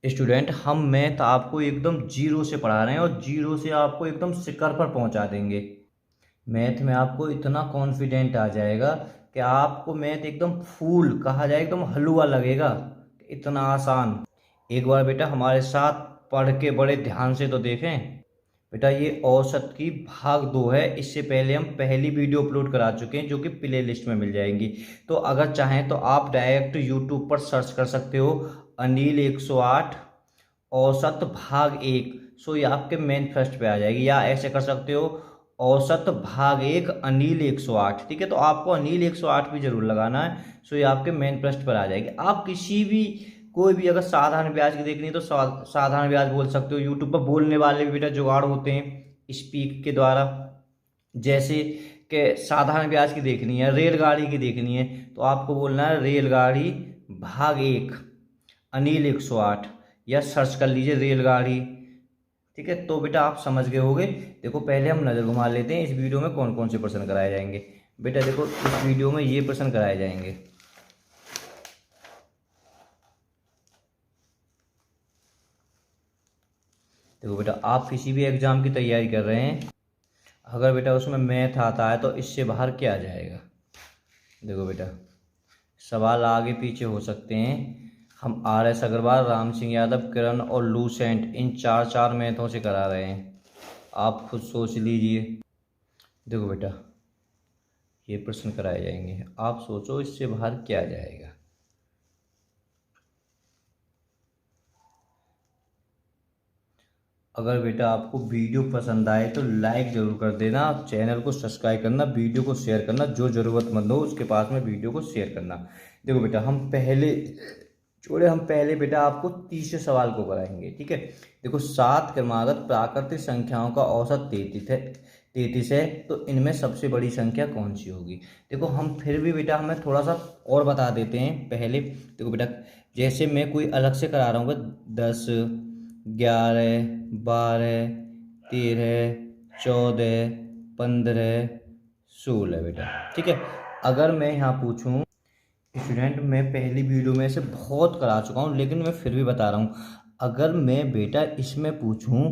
Student, हम math आपको एकदम जीरो से पढ़ा रहे हैं और जीरो से आपको एकदम शिखर पर पहुंचा देंगे। मैथ में आपको इतना कॉन्फिडेंट आ जाएगा कि आपको मैथ एकदम फूल कहा जाए, एकदम हलवा लगेगा। इतना आसान। एक बार बेटा हमारे साथ पढ़ के बड़े ध्यान से तो देखें। बेटा ये औसत की भाग 2 है। इससे पहले हम पहली वीडियो अपलोड करा चुके हैं जो कि प्ले लिस्ट में मिल जाएंगी। तो अगर चाहें तो आप डायरेक्ट यूट्यूब पर सर्च कर सकते हो, अनिल 108 औसत भाग 1। सो ये आपके मेन फर्स्ट पे आ जाएगी। या ऐसे कर सकते हो, औसत भाग 1 अनिल 108। ठीक है, तो आपको अनिल 108 भी जरूर लगाना है। सो ये आपके मेन पृष्ठ पर आ जाएगी। आप किसी भी कोई भी अगर साधारण ब्याज की देखनी है तो साधारण ब्याज बोल सकते हो। यूट्यूब पर बोलने वाले भी बेटा जुगाड़ होते हैं स्पीक के द्वारा। जैसे कि साधारण ब्याज की देखनी है, रेलगाड़ी की देखनी है, तो आपको बोलना है रेलगाड़ी भाग 1 अनिल 108, या सर्च कर लीजिए रेलगाड़ी। ठीक है, तो बेटा आप समझ गए होगे। देखो पहले हम नज़र घुमा लेते हैं इस वीडियो में कौन कौन से प्रश्न कराए जाएंगे। बेटा देखो इस वीडियो में ये प्रश्न कराए जाएंगे। देखो बेटा, आप किसी भी एग्जाम की तैयारी कर रहे हैं, अगर बेटा उसमें मैथ आता है तो इससे बाहर क्या आ जाएगा। देखो बेटा, सवाल आगे पीछे हो सकते हैं। हम RS अग्रवाल, राम सिंह यादव, किरण और लूसेंट इन चार चार मैथों से करा रहे हैं। आप खुद सोच लीजिए। देखो बेटा, ये प्रश्न कराए जाएंगे, आप सोचो इससे बाहर क्या आ जाएगा। अगर बेटा आपको वीडियो पसंद आए तो लाइक ज़रूर कर देना, चैनल को सब्सक्राइब करना, वीडियो को शेयर करना, जो ज़रूरतमंद हो उसके पास में वीडियो को शेयर करना। देखो बेटा, हम पहले बेटा आपको तीसरे सवाल को कराएंगे। ठीक है, देखो 7 क्रमागत प्राकृतिक संख्याओं का औसत 33 है, तो इनमें सबसे बड़ी संख्या कौन सी होगी। देखो हम फिर भी बेटा हमें थोड़ा सा और बता देते हैं पहले। देखो बेटा, जैसे मैं कोई अलग से करा रहा हूँ 10, 11, 12, 13, 14, 15, 16 बेटा। ठीक है, अगर मैं यहाँ पूछूं, स्टूडेंट मैं पहली वीडियो में से बहुत करा चुका हूँ लेकिन मैं फिर भी बता रहा हूँ। अगर मैं बेटा इसमें पूछूं,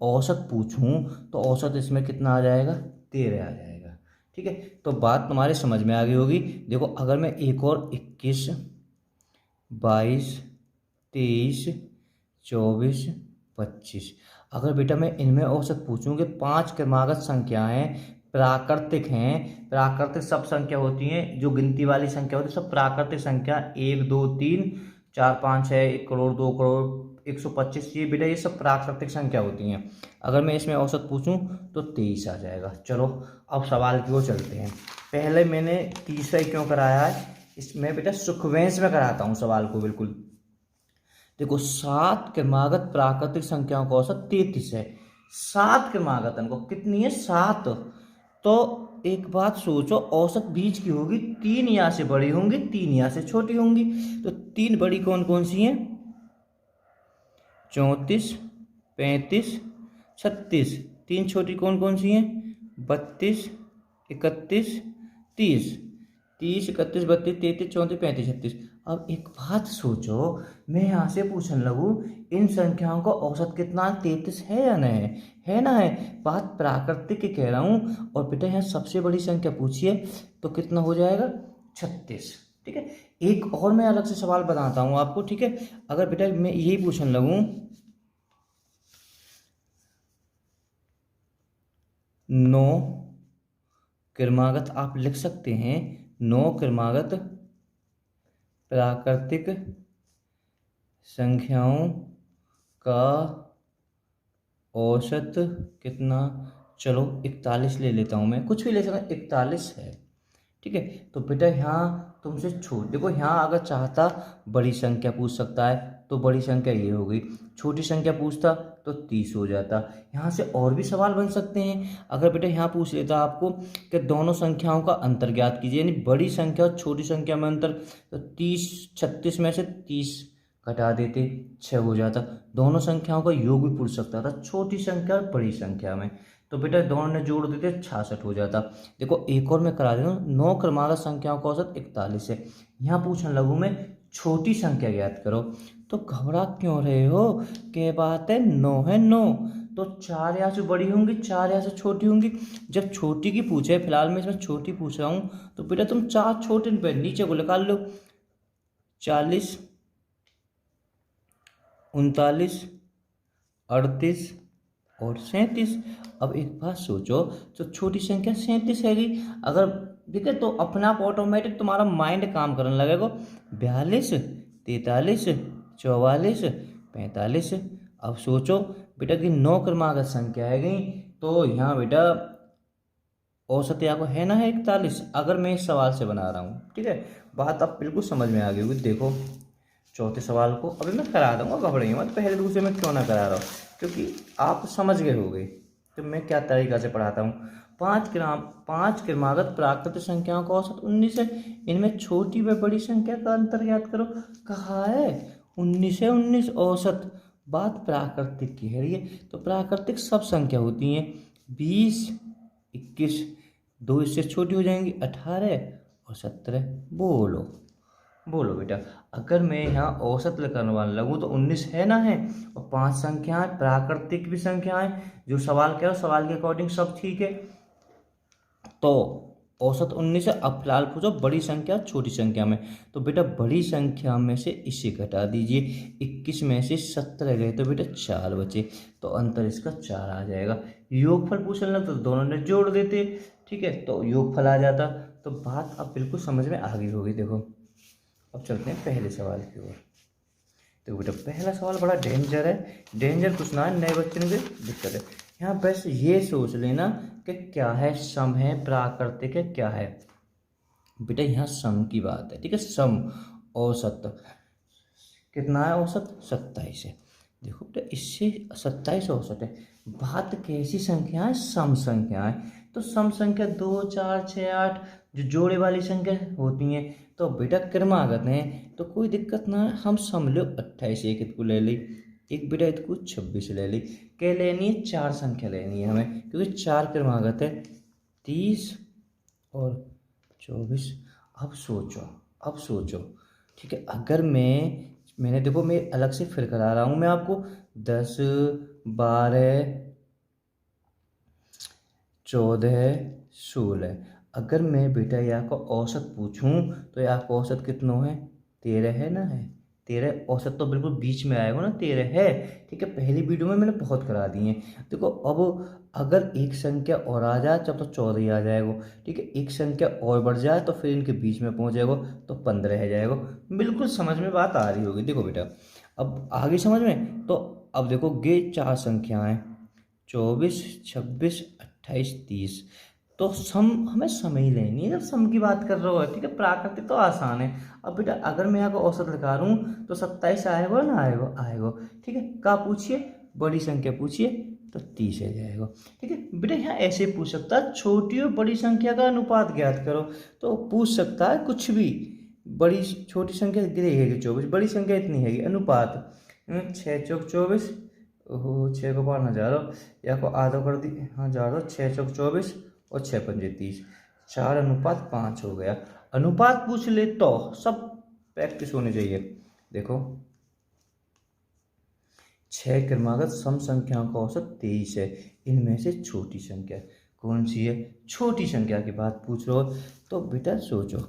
औसत पूछूं, तो औसत इसमें कितना आ जाएगा, 13 आ जाएगा। ठीक है, तो बात तुम्हारे समझ में आ गई होगी। देखो अगर मैं एक और 21, 22, 23, 24, 25, अगर बेटा मैं इनमें औसत पूछूं कि 5 क्रमागत संख्याएं प्राकृतिक हैं। प्राकृतिक सब संख्या होती हैं, जो गिनती वाली संख्या होती है सब प्राकृतिक संख्या, 1, 2, 3, 4, 5, 6, 1 करोड़, 2 करोड़, 125, ये बेटा ये सब प्राकृतिक संख्या होती हैं। अगर मैं इसमें औसत पूछूं तो 23 आ जाएगा। चलो अब सवाल की ओर चलते हैं। पहले मैंने तीसरा ही क्यों कराया है, इसमें बेटा सुखवेंश में कराता हूँ सवाल को बिल्कुल। देखो 7 क्रमागत प्राकृतिक संख्याओं का औसत 33 है। 7 क्रमागत को कितनी है, 7। तो एक बात सोचो, औसत बीच की होगी, 3 यहाँ से बड़ी होंगी, 3 यहाँ से छोटी होंगी। तो 3 बड़ी कौन कौन सी हैं, 34, 35, 36। 3 छोटी कौन कौन सी हैं, 32, 31, 30। 30, 31, 32, 33, 34, 35, 36। अब एक बात सोचो, मैं यहाँ से पूछने लगूँ इन संख्याओं का औसत कितना, 33 है या नहीं है, है ना है। बात प्राकृतिक की कह रहा हूँ। और बेटा यहाँ सबसे बड़ी संख्या पूछिए तो कितना हो जाएगा, 36। ठीक है, एक और मैं अलग से सवाल बताता हूँ आपको। ठीक है, अगर बेटा मैं यही पूछने लगूँ 9 क्रमागत, आप लिख सकते हैं 9 क्रमागत प्राकृतिक संख्याओं का औसत कितना। चलो 41 ले लेता हूँ, मैं कुछ भी ले सकता, 41 है। ठीक है, तो बेटा यहाँ तुमसे छोड़, देखो यहाँ अगर चाहता बड़ी संख्या पूछ सकता है तो बड़ी संख्या ये हो गई, छोटी संख्या पूछता तो 30 हो जाता। यहाँ से और भी सवाल बन सकते हैं। अगर बेटा यहाँ पूछ लेता आपको कि दोनों संख्याओं का अंतर ज्ञात कीजिए, यानी बड़ी संख्या और छोटी संख्या में अंतर, तो 30, 36 में से 30 घटा देते, 6 हो जाता। दोनों संख्याओं का योग भी पूछ सकता था, छोटी संख्या और बड़ी संख्या में, तो बेटा दोनों ने जोड़ देते 66 हो जाता। देखो एक और मैं करा देता हूँ, 9 क्रमागत संख्याओं का औसत 41 है। यहाँ पूछने लगूँ मैं छोटी संख्या ज्ञात करो, तो घबरा क्यों रहे हो? क्या बात है, 9 है 9। तो 4 यहाँ से बड़ी होंगी, 4 यहाँ से छोटी होंगी। जब छोटी की पूछे, फिलहाल मैं इसमें छोटी पूछ रहा हूँ, तो बेटा तुम 4 छोटे पे नीचे को निकाल लो। 40, 39, 38 और 37। अब एक बात सोचो, तो छोटी संख्या 37 हैगी। अगर देखे तो अपना आप ऑटोमेटिक तुम्हारा माइंड काम करने लगेगा। 42, 43, 44, 45। अब सोचो बेटा कि 9 क्रमागत संख्या है गई, तो यहाँ बेटा औसत या को है ना है 41। अगर मैं इस सवाल से बना रहा हूँ, ठीक है, बात अब बिल्कुल समझ में आ गई होगी। देखो चौथे सवाल को अभी मैं करा दूंगा, घबराइए मत। पहले दूसरे में क्यों ना करा रहा हूँ, क्योंकि आप समझ गए होंगे तो मैं क्या तरीका से पढ़ाता हूँ। 5 क्रमागत प्राकृतिक संख्याओं का औसत 19 है। इनमें छोटी व बड़ी संख्या का अंतर याद करो। कहा है 19 है 19 औसत। बात प्राकृतिक की है ये, तो प्राकृतिक सब संख्या होती हैं। 20, 21, 2 इससे छोटी हो जाएंगी, 18 और 17। बोलो बोलो बेटा, अगर मैं यहाँ औसत करने लगूँ तो 19 है ना है, और 5 संख्याएं प्राकृतिक भी संख्याएं, जो सवाल कह रहा हूँ सवाल के अकॉर्डिंग सब ठीक है, तो औसत 19 है। अब फिलहाल पूछो बड़ी संख्या छोटी संख्या में, तो बेटा बड़ी संख्या में से इसे घटा दीजिए। 21 में से 17 गए तो बेटा 4 बचे, तो अंतर इसका 4 आ जाएगा। योगफल पूछने लग तो दोनों ने जोड़ देते, ठीक है, तो योगफल आ जाता। तो बात अब बिल्कुल समझ में आ गई होगी। देखो अब चलते हैं पहले सवाल की ओर। तो बेटा पहला सवाल बड़ा डेंजर है, डेंजर कुछ ना है, नए बच्चे को दिक्कत है। यहाँ बस ये सोच लेना कि क्या है, सम है, प्राकृतिक है, क्या है। बेटा यहाँ सम की बात है, ठीक है, सम औसत कितना है, औसत 27 है। देखो बेटा इससे 27 औसत है। बात कैसी संख्या है, सम संख्या है। तो सम संख्या 2, 4, 6, 8 जो जोड़े वाली संख्या होती हैं, तो बेटा क्रमागत है, तो कोई दिक्कत ना है। हम सम लो 28, एक को ले ली, एक बेटा इसको 26 ले ली। क्या लेनी है, 4 संख्या लेनी है हमें, क्योंकि 4 क्रमागत है, 30 और 24। अब सोचो, ठीक है, अगर मैंने देखो मैं अलग से फिर करा रहा हूँ मैं आपको। 10, 12, 14, 16। अगर मैं बेटा यहाँ का औसत पूछूं तो यहाँ का औसत कितना है, 13 है ना है। 13 औसत तो बिल्कुल बीच में आएगा ना, 13 है, ठीक है। पहली वीडियो में मैंने बहुत करा दिए हैं। देखो अब अगर एक संख्या और आ जाए तब तो 14 ही आ जाएगा, ठीक है। एक संख्या और बढ़ जाए तो फिर इनके बीच में पहुंच जाएगा, तो 15 है जाएगा। बिल्कुल समझ में बात आ रही होगी। देखो बेटा अब आगे समझ में, तो अब देखो ये 4 संख्याएं 24, 26, 28, 30। तो सम हमें सम ही लेनी है जब सम की बात कर रहे हो, ठीक है। प्राकृतिक तो आसान है। अब बेटा अगर मैं यहाँ को औसत लगा रहा हूँ तो 27 आएगा ना, आएगा, ठीक है। का पूछिए, बड़ी संख्या पूछिए, तो 30 आ जाएगा, ठीक है। बेटा यहाँ ऐसे पूछ सकता है, छोटी और बड़ी संख्या का अनुपात ज्ञात करो, तो पूछ सकता है कुछ भी। बड़ी छोटी संख्या गिरेगी 24, बड़ी संख्या इतनी है अनुपात 6 चौक 24। ओहो 6 को बाहर ना जा रहा, या को आधा कर दी, हाँ जा रहा, 6 चौक 24 और 6 पंजे 30, 4:5 हो गया। अनुपात पूछ ले तो सब प्रैक्टिस होनी चाहिए। देखो 6 क्रमागत सम संख्याओं का औसत 23 है। इनमें से छोटी संख्या कौन सी है, छोटी संख्या की बात पूछ रहे हो, तो बेटा सोचो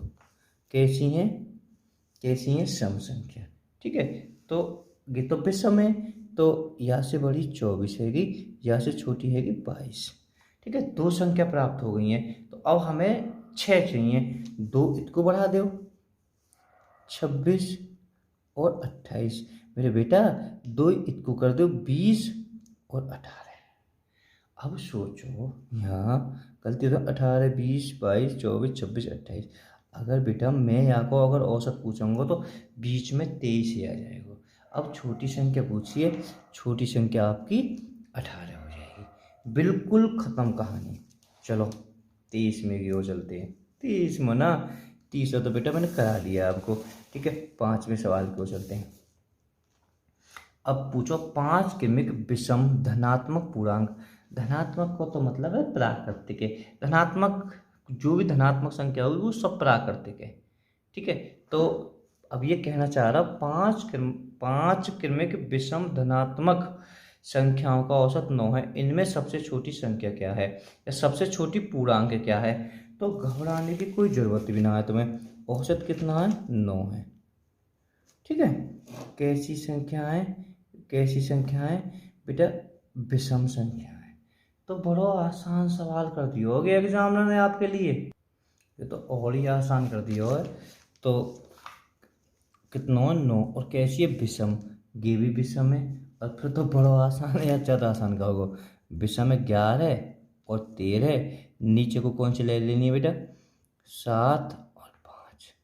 कैसी है सम संख्या, ठीक है। तो ये तो विषम है, तो यहाँ से बड़ी 24 हैगी, यहाँ से छोटी हैगी 22, ठीक है। 2 संख्या प्राप्त हो गई हैं, तो अब हमें 6 चाहिए। 2 इसको बढ़ा दो, 26 और 28। मेरे बेटा 2 इसको कर दो 20 और 18। अब सोचो यहाँ गलती हो, 18, 20, 22, 24, 26, 28। अगर बेटा मैं यहाँ को अगर औसत पूछूंगा तो बीच में 23 ही आ जाएगा। अब छोटी संख्या पूछिए, छोटी संख्या आपकी 18 हो जाएगी। बिल्कुल ख़त्म कहानी। चलो 23 में की ओर चलते हैं। 23 में ना, 30 तो बेटा मैंने करा दिया आपको, ठीक है। 5वें सवाल की ओर चलते हैं। अब पूछो 5 क्रमिक विषम धनात्मक पूर्णांक। धनात्मक को तो मतलब है प्राकृतिक है, धनात्मक जो भी धनात्मक संख्या होगी वो सब प्राकृतिक है, ठीक है। तो अब ये कहना चाह रहा 5 5 क्रमिक विषम धनात्मक संख्याओं का औसत 9 है, इनमें सबसे छोटी संख्या क्या है या सबसे छोटी पूर्णांक क्या है। तो घबराने की कोई ज़रूरत भी ना है तुम्हें, औसत कितना है 9 है। ठीक है, कैसी संख्याएं, कैसी संख्याएं बेटा, विषम संख्याएं। तो बड़ा आसान सवाल कर दिया होगा एग्जामिनर ने आपके लिए, ये तो और ही आसान कर दिया है। तो कितना 9 और कैसी है विषम, ये भी विषम है। और फिर तो बड़ा आसान है या ज़्यादा आसान का होगा, विषम है 11 और 13, नीचे को कौन सी ले लेनी है बेटा 7 और 5।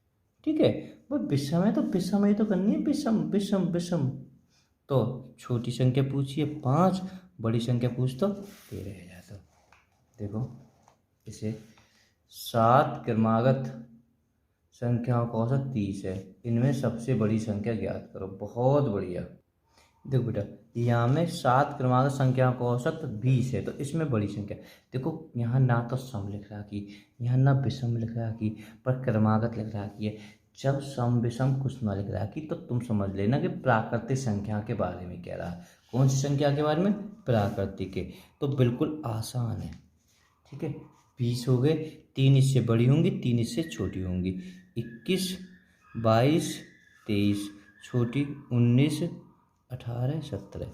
ठीक है, वो विषम है तो विषम ही तो करनी है, विषम विषम विषम। तो छोटी संख्या पूछिए 5, बड़ी संख्या पूछ तो 13 है जाता। देखो इसे 7 क्रमागत संख्याओं का औसत 30 है, इनमें सबसे बड़ी संख्या ज्ञात करो। बहुत बढ़िया। देखो बेटा यहाँ में 7 क्रमागत संख्याओं का औसत 20 है, तो इसमें बड़ी संख्या देखो, यहाँ ना तो सम लिख रहा कि, यहाँ ना विषम लिख रहा कि, पर क्रमागत लिख रहा कि है। जब सम विषम कुछ ना लिख रहा कि, तो तुम समझ लेना कि प्राकृतिक संख्या के बारे में कह रहा है। कौन सी संख्या के बारे में, प्राकृतिक के। तो बिल्कुल आसान है। ठीक है, 20 हो गए, 3 इससे बड़ी होंगी, 3 इससे छोटी होंगी। 21, 22, 23, छोटी 19, 18, 17,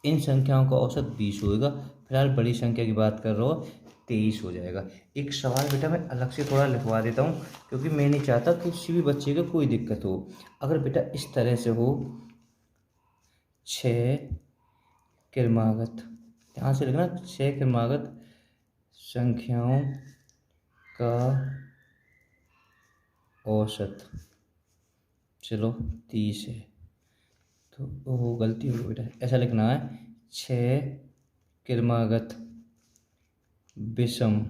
इन संख्याओं का औसत 20 होगा। फिलहाल बड़ी संख्या की बात कर रहा हो 23 हो जाएगा। एक सवाल बेटा मैं अलग से थोड़ा लिखवा देता हूँ, क्योंकि मैं नहीं चाहता कि किसी भी बच्चे को कोई दिक्कत हो। अगर बेटा इस तरह से हो 6 क्रमागत, ध्यान से लिखना, 6 क्रमागत संख्याओं का औसत चलो 30 है, तो वो गलती हो गई बेटा, ऐसा लिखना है 6 क्रमागत विषम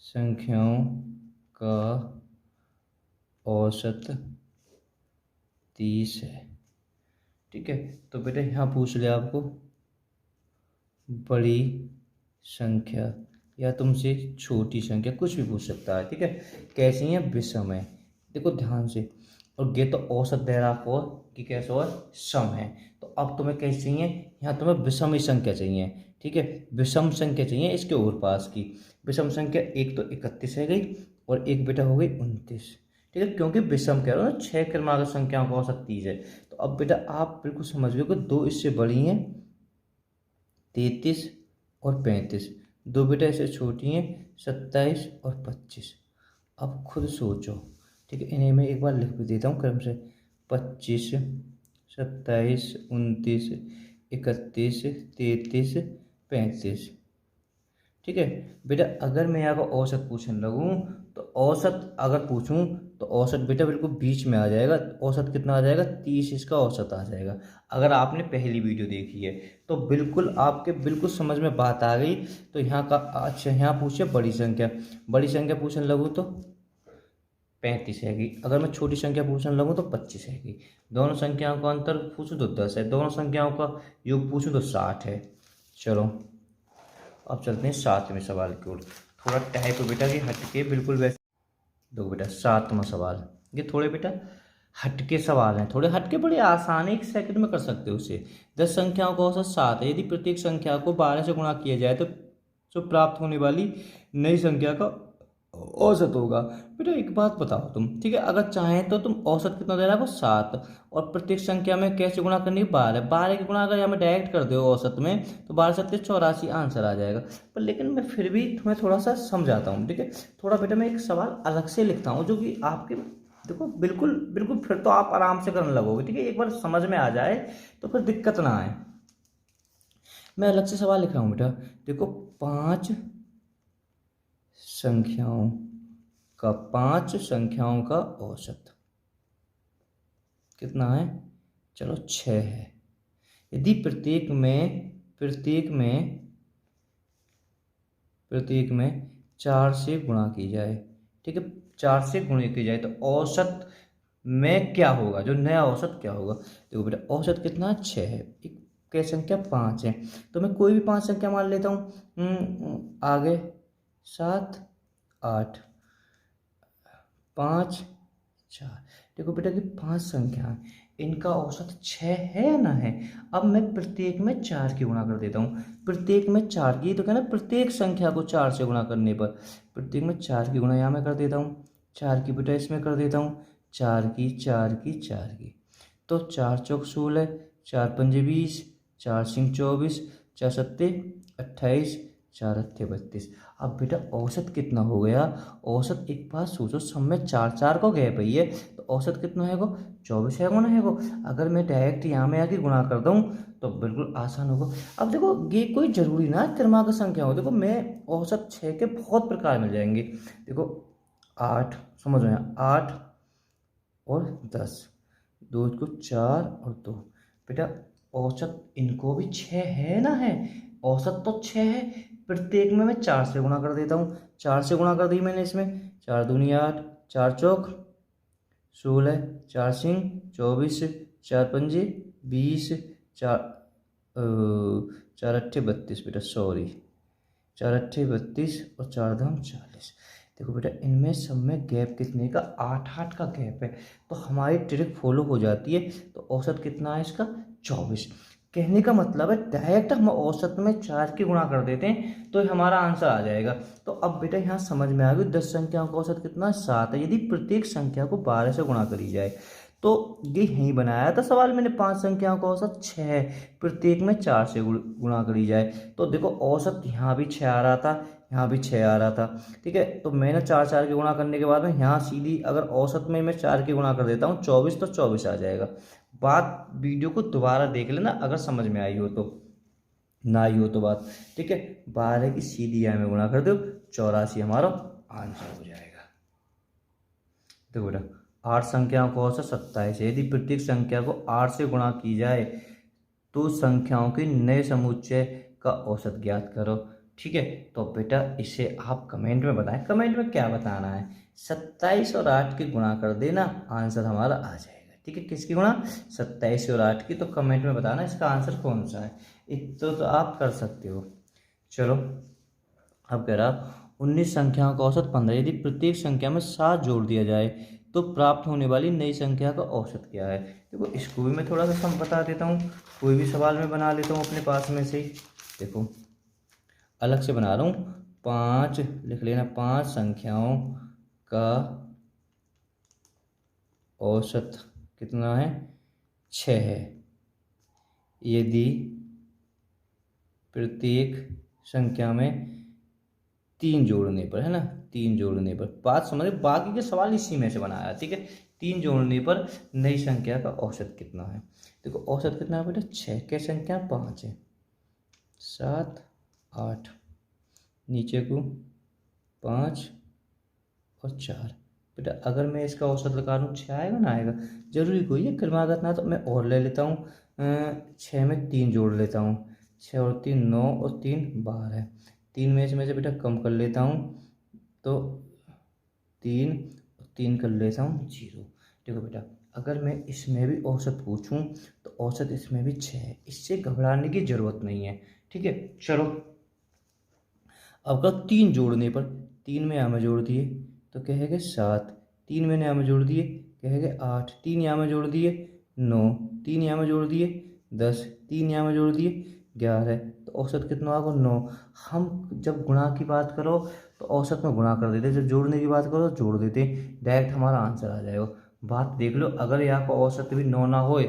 संख्याओं का औसत 30 है। ठीक है, तो बेटा यहाँ पूछ लिया आपको बड़ी संख्या या तुमसे छोटी संख्या, कुछ भी पूछ सकता है। ठीक है, कैसी है, विषम है। देखो ध्यान से, और ये तो औसत दे रहा हो कि कैसे और सम है। तो अब तुम्हें कैसी चाहिए, यहाँ तुम्हें विषम ही संख्या चाहिए। ठीक है, विषम संख्या चाहिए इसके और पास की। विषम संख्या एक तो 31 है गई, और एक बेटा हो गई 29। ठीक है, क्योंकि विषम कह रहा हूँ ना, 6 क्रमागत संख्याओं का औसत 30 है। तो अब बेटा आप बिल्कुल समझ लो कि 2 इससे बड़ी हैं 33 और 35, 2 बेटा इससे छोटी हैं 27 और 25। अब खुद सोचो। ठीक है, इन्हें मैं एक बार लिख भी देता हूँ क्रम से, 25, 27, 29, 31, 33, 35। ठीक है बेटा, अगर मैं यहाँ का औसत पूछने लगूँ तो औसत अगर पूछूँ तो औसत बेटा बिल्कुल बीच में आ जाएगा। औसत कितना आ जाएगा, 30 इसका औसत आ जाएगा। अगर आपने पहली वीडियो देखी है तो बिल्कुल आपके बिल्कुल समझ में बात आ गई। तो यहाँ का अच्छा, यहाँ पूछे बड़ी संख्या, बड़ी संख्या पूछने लगूँ तो 35 हैगी। अगर मैं छोटी संख्या पूछने लगूँ तो 25 हैगी। दोनों संख्याओं का अंतर पूछूँ तो 10 है। दोनों संख्याओं का योग पूछूँ तो 60 है। चलो अब चलते हैं 7वें सवाल की ओर। थोड़ा टाइप बेटा की हटके बिल्कुल वैसे। देखो बेटा 7वां सवाल, ये थोड़े बेटा हटके सवाल हैं, थोड़े हटके, बड़े आसान है, 1 सेकंड में कर सकते हो उसे। 10 संख्याओं का औसत 7 है, यदि प्रत्येक संख्या को 12 से गुणा किया जाए तो जो प्राप्त होने वाली नई संख्या का औसत होगा। बेटा एक बात बताओ तुम, ठीक है, अगर चाहें तो तुम औसत कितना दे रहा है, 7, और प्रत्येक संख्या में कैसे गुणा करनी है, 12। 12 की गुणा अगर यहाँ में डायरेक्ट कर दो औसत में तो 12 7 84 आंसर आ जाएगा। पर लेकिन मैं फिर भी तुम्हें थोड़ा सा समझाता हूँ। ठीक है, थोड़ा बेटा मैं एक सवाल अलग से लिखता हूँ जो कि आपके देखो बिल्कुल बिल्कुल फिर तो आप आराम से करने लगोगे। ठीक है, एक बार समझ में आ जाए तो फिर दिक्कत ना आए। मैं अलग से सवाल लिख रहा हूँ बेटा। देखो 5 संख्याओं का औसत कितना है, चलो 6 है। यदि प्रत्येक में 4 से गुणा की जाए, ठीक है, 4 से गुणा की जाए तो औसत में क्या होगा, जो नया औसत क्या होगा। देखो बेटा औसत कितना 6 है, एक क्या संख्या 5 है, तो मैं कोई भी 5 संख्या मान लेता हूँ। आगे 7, 8, 5, 4। देखो बेटा कि 5 संख्या है, इनका औसत 6 है या ना है। अब मैं प्रत्येक में 4 की गुणा कर देता हूँ। प्रत्येक में 4 की, तो कहना प्रत्येक संख्या को 4 से गुणा करने पर प्रत्येक में 4 की गुणा यहाँ मैं कर देता हूँ, 4 की बेटा इसमें कर देता हूँ, 4 की 4 की 4 की, तो 4 चौक 16, 4 पंजे 20, 4 सिंह 24, 4 सत्ते 28, 4 अट्ठे 32। अब बेटा औसत कितना हो गया। औसत एक बात सोचो, सब में 4 4 को गैप है, तो औसत कितना है वो 24 है ना है वो। अगर मैं डायरेक्ट यहाँ में आके गुणा कर दूँ तो बिल्कुल आसान होगा। अब देखो ये कोई जरूरी ना क्रमांक संख्या हो, देखो मैं औसत 6 के बहुत प्रकार मिल जाएंगे। देखो 8, समझ में 8 और 10, 2 को 4 और 2, बेटा औसत इनको भी 6 है ना है। औसत तो 6 है, प्रत्येक में मैं 4 से गुणा कर देता हूँ। 4 से गुणा कर दी मैंने इसमें, 4 दूनी 8, 4 चौक 16, 4 सिंह 24, 4 पंजे 20, 4 अट्ठे 32, बेटा सॉरी 4 अट्ठे 32 और 4 धाम 40। देखो बेटा इनमें सब में गैप कितने का 8 8 का गैप है, तो हमारी ट्रिक फॉलो हो जाती है। तो औसत कितना है इसका 24। कहने का मतलब है डायरेक्ट हम औसत में 4 की गुणा कर देते हैं तो हमारा आंसर आ जाएगा। तो अब बेटा यहाँ समझ में आ गई 10 संख्याओं का औसत कितना 7 है, यदि प्रत्येक संख्या को 12 से गुणा करी जाए। तो ये यहीं बनाया था सवाल मैंने, 5 संख्याओं का औसत 6 है, प्रत्येक में 4 से गुणा करी जाए। तो देखो औसत यहाँ भी 6 आ रहा था, यहाँ भी 6 आ रहा था, ठीक है। तो मैंने 4 4 की गुणा करने के बाद में यहाँ सीधी अगर औसत में मैं 4 की गुणा कर देता हूँ 24, तो 24 आ जाएगा। बात वीडियो को दोबारा देख लेना अगर समझ में आई हो तो, ना आई हो तो बात, ठीक है। 12 की सीधी यहाँ में गुणा कर दो, 84 हमारा आंसर हो जाएगा। देखो बेटा 8 संख्याओं का औसत 27 है, यदि प्रत्येक संख्या को 8 से गुणा की जाए तो संख्याओं के नए समुच्चय का औसत ज्ञात करो, ठीक है। तो बेटा इसे आप कमेंट में बताएं, कमेंट में क्या बताना है। 27 और 8 की गुणा कर देना, आंसर हमारा आ जाएगा, ठीक है। किसकी गुणा 27 और 8 की, तो कमेंट में बताना इसका आंसर कौन सा है। इतना तो आप कर सकते हो। चलो अब कह रहा 19 संख्याओं का औसत 15, यदि प्रत्येक संख्या में 7 जोड़ दिया जाए तो प्राप्त होने वाली नई संख्या का औसत क्या है। देखो इसको भी मैं थोड़ा सा सम बता देता हूँ, कोई भी सवाल मैं बना लेता हूँ अपने पास में से ही। देखो अलग से बना रहा हूँ, 5 लिख लेना, 5 संख्याओं का औसत कितना है 6 है, यदि प्रत्येक संख्या में 3 जोड़ने पर, है ना, 3 जोड़ने पर, बात समझे, बाकी के सवाल इसी में से बनाया, ठीक है। 3 जोड़ने पर नई संख्या का औसत कितना है। देखो औसत कितना है बेटा 6 के संख्या 5 है, 7 8, नीचे को 5 और 4। बेटा अगर मैं इसका औसत लगा लूँ 6 आएगा ना आएगा, जरूरी कोई है क्रमागत ना, तो मैं और ले लेता हूँ, 6 में 3 जोड़ लेता हूँ, 6 और 3 9 और 3 12 है, 3 में इसमें से बेटा कम कर लेता हूँ तो 3 और 3 कर लेता हूँ 0। देखो बेटा अगर मैं इसमें भी औसत पूछूं तो औसत इसमें भी 6 है, इससे घबराने की ज़रूरत नहीं है, ठीक है। चलो अब का 3 जोड़ने पर, 3 में यहाँ में जोड़ दिए तो कहेंगे 7, 3 मैंने यहाँ में जोड़ दिए कहेंगे 8, 3 यहाँ में जोड़ दिए 9, 3 यहाँ में जोड़ दिए 10, 3 यहाँ में जोड़ दिए 11, तो औसत कितना होगा 9। हम जब गुणा की बात करो तो औसत में गुणा कर देते, जब जोड़ने की बात करो तो जोड़ देते, डायरेक्ट हमारा आंसर आ जाएगा। बात देख लो, अगर यहाँ का औसत भी 9 ना होए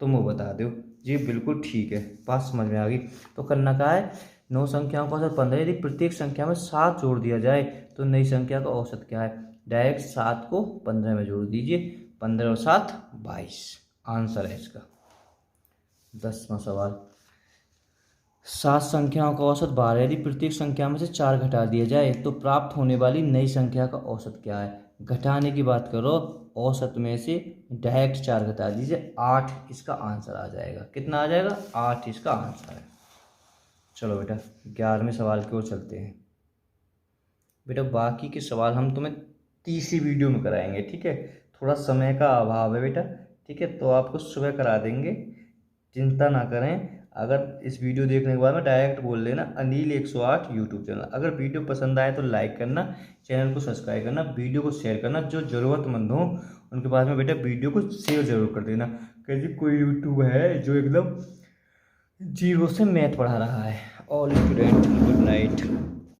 तो मुँह बता दो जी, बिल्कुल ठीक है, बात समझ में आ गई। तो करना क्या है, 9 संख्याओं का औसत 15, यदि प्रत्येक संख्या में 7 जोड़ दिया जाए तो नई संख्या का औसत क्या है। डायरेक्ट 7 को 15 में जोड़ दीजिए, 15 और 7 22, आंसर है इसका। 10वां सवाल, 7 संख्याओं का औसत 12, यदि प्रत्येक संख्या में से 4 घटा दिया जाए तो प्राप्त होने वाली नई संख्या का औसत क्या है। घटाने की बात करो, औसत में से डायरेक्ट 4 घटा दीजिए, 8 इसका आंसर आ जाएगा। कितना आ जाएगा 8 इसका आंसर है। चलो बेटा 11वें सवाल की ओर चलते हैं। बेटा बाकी के सवाल हम तुम्हें तीसरी वीडियो में कराएंगे, ठीक है, थोड़ा समय का अभाव है बेटा, ठीक है, तो आपको सुबह करा देंगे, चिंता ना करें। अगर इस वीडियो देखने के बाद में डायरेक्ट बोल लेना अनिल 108 यूट्यूब चैनल। अगर वीडियो पसंद आए तो लाइक करना, चैनल को सब्सक्राइब करना, वीडियो को शेयर करना, जो ज़रूरतमंद हो उनके पास में बेटा वीडियो को शेयर जरूर कर देना। कहीं कोई यूट्यूब है जो एकदम जीरो से मैथ पढ़ा रहा है। All student good night.